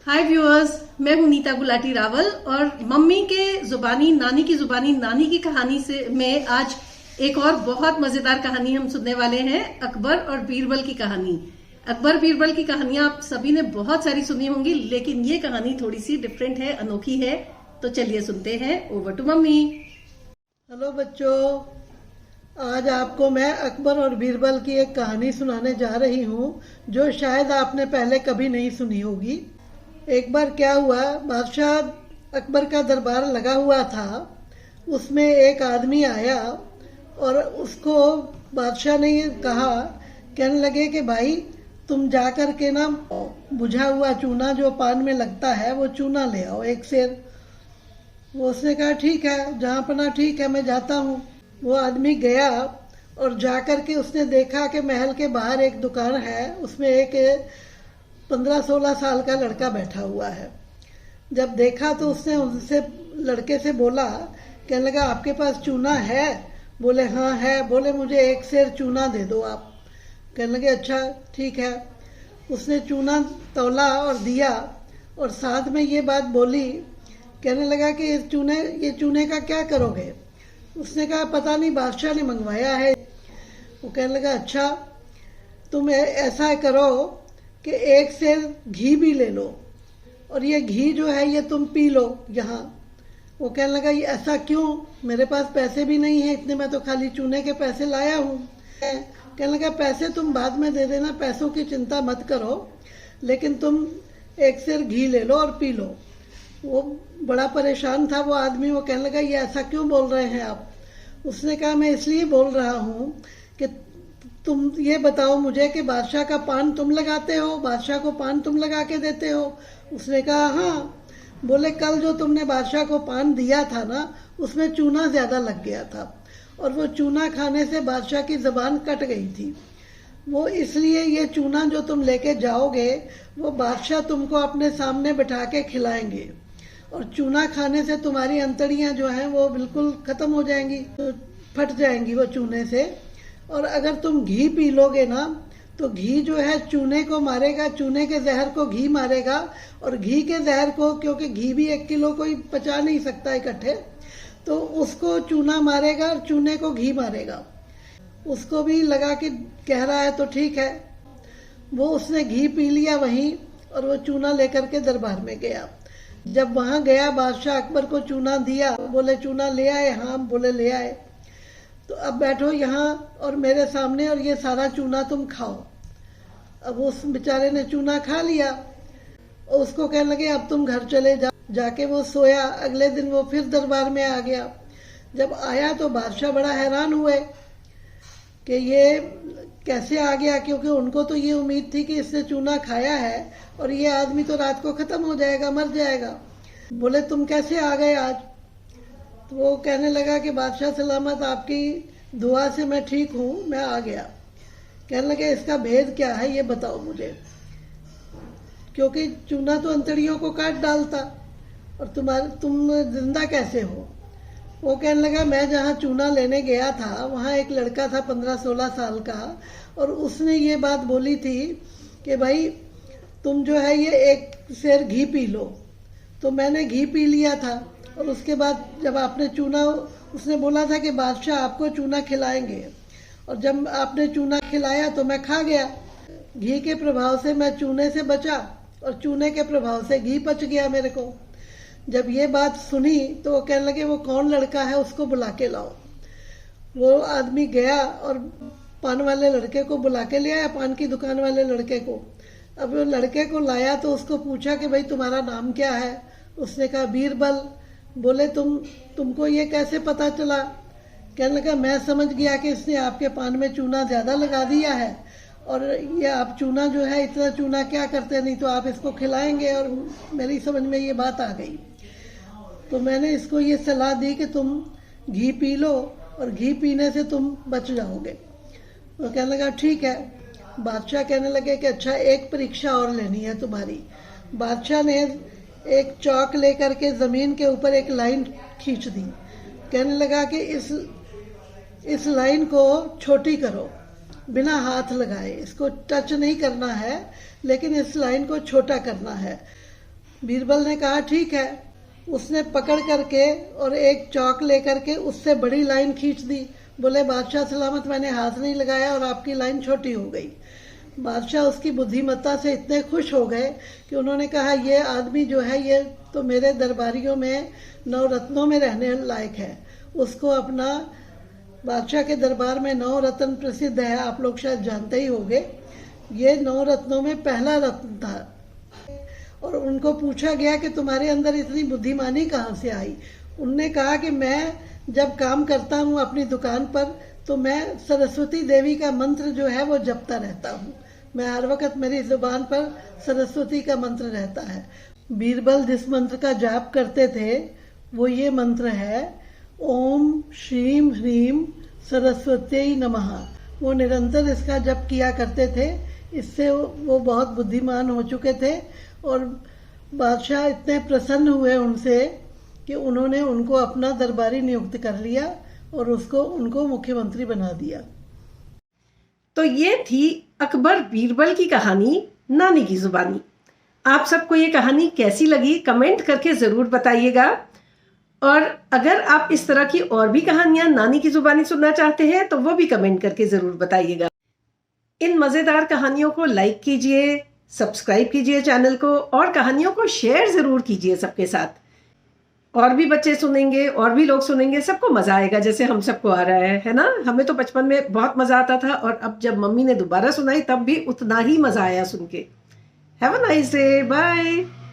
हाय viewers, मैं हूं नीता गुलाटी रावल और मम्मी के जुबानी नानी की जुबानी नानी की कहानी से में आज एक और बहुत मजेदार कहानी हम सुनने वाले हैं। अकबर और बीरबल की कहानी। अकबर बीरबल की कहानियां आप सभी ने बहुत सारी सुनी होंगी, लेकिन ये कहानी थोड़ी सी डिफरेंट है, अनोखी है। तो चलिए सुनते हैं। Over to mummy. हेलो बच्चों, आज आपको मैं अकबर और बीरबल की एक कहानी सुनाने जा रही हूँ जो शायद आपने पहले कभी नहीं सुनी होगी। एक बार क्या हुआ, बादशाह अकबर का दरबार लगा हुआ था। उसमें एक आदमी आया और उसको बादशाह ने कहा, कहने लगे कि भाई तुम जा कर के ना बुझा हुआ चूना जो पान में लगता है वो चूना ले आओ एक सेर। वो उसने कहा ठीक है, जहाँ पना ठीक है, मैं जाता हूँ। वो आदमी गया और जाकर के उसने देखा कि महल के बाहर एक दुकान है, उसमें एक 15-16 साल का लड़का बैठा हुआ है। जब देखा तो उसने उससे लड़के से बोला, कहने लगा आपके पास चूना है? बोले हाँ है। बोले मुझे एक सेर चूना दे दो आप। कहने लगे अच्छा ठीक है। उसने चूना तौला और दिया और साथ में ये बात बोली, कहने लगा कि ये चूने का क्या करोगे? उसने कहा पता नहीं, बादशाह ने मंगवाया है। वो कहने लगा अच्छा तुम ऐसा करो कि एक सेर घी भी ले लो और ये घी जो है ये तुम पी लो यहाँ। वो कहने लगा ये ऐसा क्यों? मेरे पास पैसे भी नहीं है इतने, मैं तो खाली चूने के पैसे लाया हूँ। कहने लगा पैसे तुम बाद में दे देना, पैसों की चिंता मत करो, लेकिन तुम एक सेर घी ले लो और पी लो। वो बड़ा परेशान था वो आदमी। वो कहने लगा ये ऐसा क्यों बोल रहे हैं आप? उसने कहा मैं इसलिए बोल रहा हूँ कि तुम ये बताओ मुझे कि बादशाह का पान तुम लगाते हो, बादशाह को पान तुम लगा के देते हो? उसने कहा हाँ। बोले कल जो तुमने बादशाह को पान दिया था ना, उसमें चूना ज्यादा लग गया था और वो चूना खाने से बादशाह की जबान कट गई थी। वो इसलिए ये चूना जो तुम लेके जाओगे वो बादशाह तुमको अपने सामने बिठा के खिलाएंगे और चूना खाने से तुम्हारी अंतड़ियां जो हैं वो बिल्कुल खत्म हो जाएंगी, तो फट जाएंगी वो चूने से। और अगर तुम घी पी लोगे ना तो घी जो है चूने को मारेगा, चूने के जहर को घी मारेगा और घी के जहर को, क्योंकि घी भी 1 किलो कोई पचा नहीं सकता इकट्ठे, तो उसको चूना मारेगा और चूने को घी मारेगा। उसको भी लगा के कह रहा है तो ठीक है। वो उसने घी पी लिया वहीं और वो चूना लेकर के दरबार में गया। जब वहां गया बादशाह अकबर को चूना दिया, बोले चूना ले आए? हाँ। बोले ले आए। तो अब बैठो यहाँ और मेरे सामने और ये सारा चूना तुम खाओ। अब उस बेचारे ने चूना खा लिया और उसको कहने लगे अब तुम घर चले जाओ। जाके वो सोया। अगले दिन वो फिर दरबार में आ गया। जब आया तो बादशाह बड़ा हैरान हुए कि ये कैसे आ गया, क्योंकि उनको तो ये उम्मीद थी कि इसने चूना खाया है और ये आदमी तो रात को खत्म हो जाएगा, मर जाएगा। बोले तुम कैसे आ गए आज? तो वो कहने लगा कि बादशाह सलामत, आपकी दुआ से मैं ठीक हूँ, मैं आ गया। कहने लगे इसका भेद क्या है ये बताओ मुझे, क्योंकि चूना तो अंतड़ियों को काट डालता और तुम जिंदा कैसे हो? वो कहने लगा मैं जहाँ चूना लेने गया था वहाँ एक लड़का था 15-16 साल का और उसने ये बात बोली थी कि भाई तुम जो है ये एक सेर घी पी लो। तो मैंने घी पी लिया था और उसके बाद जब आपने चूना, उसने बोला था कि बादशाह आपको चूना खिलाएंगे और जब आपने चूना खिलाया तो मैं खा गया। घी के प्रभाव से मैं चूने से बचा और चूने के प्रभाव से घी पच गया मेरे को। जब ये बात सुनी तो वो कहने लगे वो कौन लड़का है, उसको बुला के लाओ। वो आदमी गया और पान वाले लड़के को बुला के ले आया, पान की दुकान वाले लड़के को। अब वो लड़के को लाया तो उसको पूछा कि भाई तुम्हारा नाम क्या है? उसने कहा बीरबल। बोले तुमको ये कैसे पता चला? कहने लगा मैं समझ गया कि इसने आपके पान में चूना ज्यादा लगा दिया है और ये आप चूना जो है इतना चूना क्या करते, नहीं तो आप इसको खिलाएंगे। और मेरी समझ में ये बात आ गई तो मैंने इसको ये सलाह दी कि तुम घी पी लो और घी पीने से तुम बच जाओगे। वो कहने लगा ठीक है। बादशाह कहने लगे कि अच्छा एक परीक्षा और लेनी है तुम्हारी। बादशाह ने एक चौक लेकर के जमीन के ऊपर एक लाइन खींच दी। कहने लगा कि इस लाइन को छोटी करो बिना हाथ लगाए, इसको टच नहीं करना है लेकिन इस लाइन को छोटा करना है। बीरबल ने कहा ठीक है। उसने पकड़ करके और एक चौक लेकर के उससे बड़ी लाइन खींच दी। बोले बादशाह सलामत, मैंने हाथ नहीं लगाया और आपकी लाइन छोटी हो गई। बादशाह उसकी बुद्धिमत्ता से इतने खुश हो गए कि उन्होंने कहा ये आदमी जो है ये तो मेरे दरबारियों में नवरत्नों में रहने लायक है। उसको अपना बादशाह के दरबार में 9 रत्न प्रसिद्ध है, आप लोग शायद जानते ही होंगे। ये 9 रत्नों में पहला रत्न था। और उनको पूछा गया कि तुम्हारे अंदर इतनी बुद्धिमानी कहाँ से आई। उनने कहा कि मैं जब काम करता हूँ अपनी दुकान पर तो मैं सरस्वती देवी का मंत्र जो है वो जपता रहता हूँ। मैं हर वक्त मेरी जुबान पर सरस्वती का मंत्र रहता है। बीरबल जिस मंत्र का जाप करते थे वो ये मंत्र है, ओम श्रीम ह्रीम सरस्वती नमः। वो निरंतर इसका जप किया करते थे। इससे वो बहुत बुद्धिमान हो चुके थे और बादशाह इतने प्रसन्न हुए उनसे कि उन्होंने उनको अपना दरबारी नियुक्त कर लिया और उनको मुख्यमंत्री बना दिया। तो ये थी अकबर बीरबल की कहानी नानी की जुबानी। आप सबको ये कहानी कैसी लगी कमेंट करके ज़रूर बताइएगा। और अगर आप इस तरह की और भी कहानियां नानी की जुबानी सुनना चाहते हैं तो वो भी कमेंट करके ज़रूर बताइएगा। इन मज़ेदार कहानियों को लाइक कीजिए, सब्सक्राइब कीजिए चैनल को और कहानियों को शेयर ज़रूर कीजिए सबके साथ। और भी बच्चे सुनेंगे और भी लोग सुनेंगे, सबको मज़ा आएगा जैसे हम सबको आ रहा है ना। हमें तो बचपन में बहुत मज़ा आता था और अब जब मम्मी ने दोबारा सुनाई तब भी उतना ही मज़ा आया सुन के। Have a nice day, bye.